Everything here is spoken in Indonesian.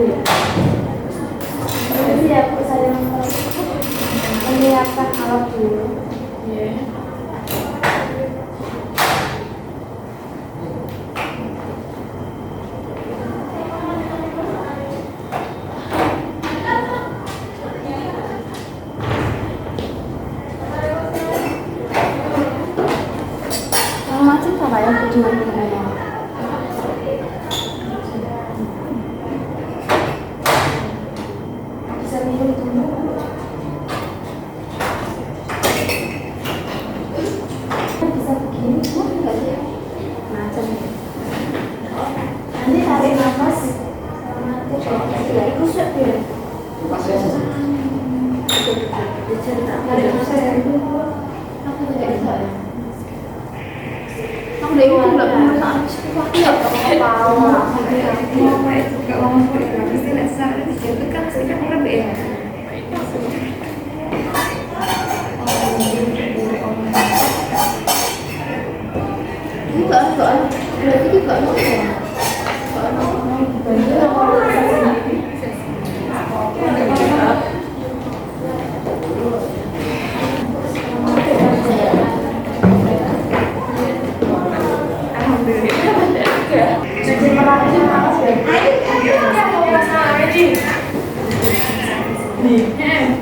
Jadi aku saya menyiapkan alat dulu. Macam apa ya tujuannya? Bisa minum dulu. Bisa begini, enggak sih? Macam nanti tarik nafas. Nanti ya kusut ya. Tarik nafas dulu. Aku tidak bisa ya. Aku dari itu nggak pernah nangis. Aku nggak pernah tahu. Juga ngomong pasti nggak salah dijemput kan pasti kan lebih ya. Ini berarti nggak ada ya? Nih.